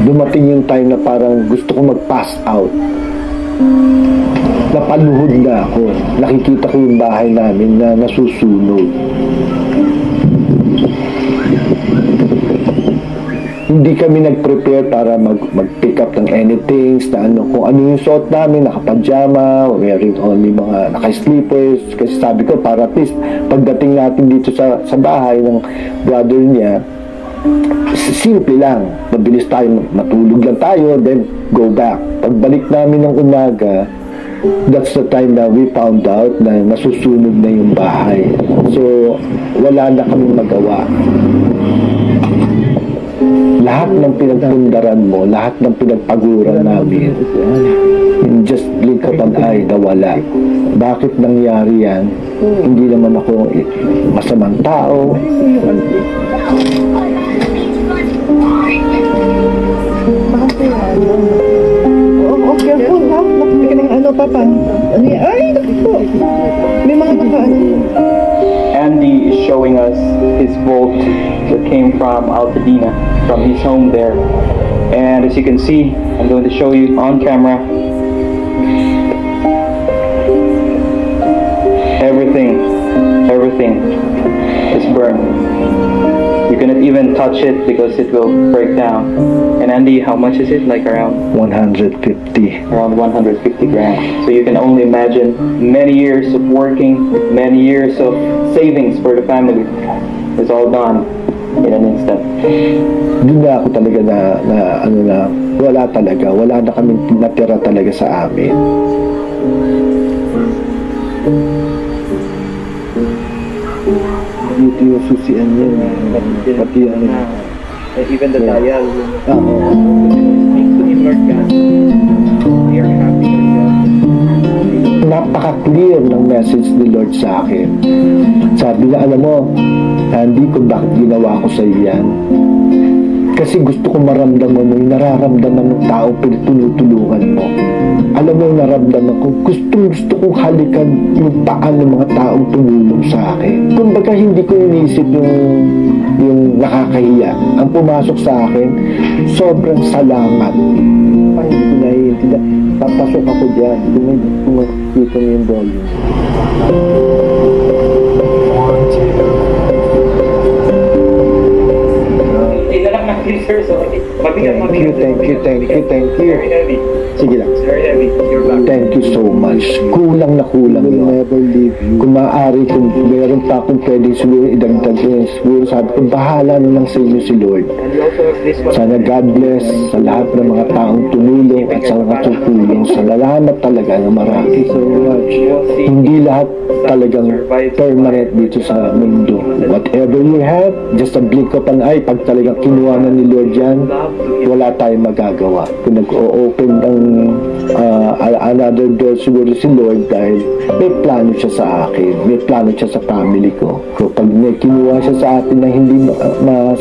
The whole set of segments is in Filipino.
Dumating yung time na parang gusto ko mag-pass out. Napaluhod na ako. Nakikita ko yung bahay namin na nasusunog. Hindi kami nag-prepare para mag-pick up ng anything na ano, kung ano yung suot namin, naka-pajama, wearing only mga naka-sleepers. Kasi sabi ko, para at least pagdating natin dito sa bahay ng brother niya, simple lang, mabilis tayo, matulog lang tayo, then go back. Pagbalik namin ng umaga, that's the time na we found out na nasusunog na yung bahay. So, wala na kami magawa. Lahat ng pinagpundaran mo, lahat ng pinagpaguran namin, in just blink of an eye, nawala. Bakit nangyari yan? Hindi naman ako masamang tao. Okay po, ha? Nakapagin ng ano, Papa? Ay, naku. May mga nakaan. Andy is showing us his vault that came from Altadena, from his home there. And as you can see, I'm going to show you on camera. Everything is burned. You cannot even touch it because it will break down. And Andy, how much is it? Like around 150. Around 150 grams. So you can only imagine many years of working, many years of savings for the family. It's all gone in an instant. Doon na ako talaga wala na kami natira talaga sa amin. Dito yung susian niya, pati yung even the dial. Speak to him, Lord God. We are happy, Lord God. Napaka-clear ng message ni Lord sa akin. Sabi na, alam mo, hindi ko bakit ginawa ko sa iyan. Kasi gusto ko maramdaman mo yung nararamdaman ng taong pinutulungan mo. Alam mo yung naramdaman ko, gusto kong halikan yung paan ng mga taong tumulong sa akin. Kumbaga hindi ko inisip yung nakakahiya. Ang pumasok sa akin, sobrang salamat. Hindi ko naiintindihan. Papasok ako dyan. Kung makikita mo yung volume. Thank you. Very heavy. Sige lang. Very heavy. You're back. Thank you so much. Kulang na kulang yun. Never leave you. Kung maaari, kung meron pa akong pwedeng siguro idagdag yun, siguro sabi ko, bahala na lang sa inyo si Lord. Sana God bless sa lahat ng mga taong tumulong at sa mga tutulong. Salamat talaga na marami. So much. Hindi lahat talagang permanent dito sa mundo. Whatever you have, just a blink of an eye, pag talagang kinuha na ni Lord yan, wala tayong magagawa. Kung nag-o-open ng another door siguro si Lord dahil may plano siya sa akin, may plano siya sa family ko. So pag may kinuha siya sa atin na hindi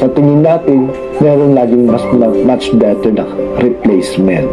sa tingin natin, meron laging much better na replacement.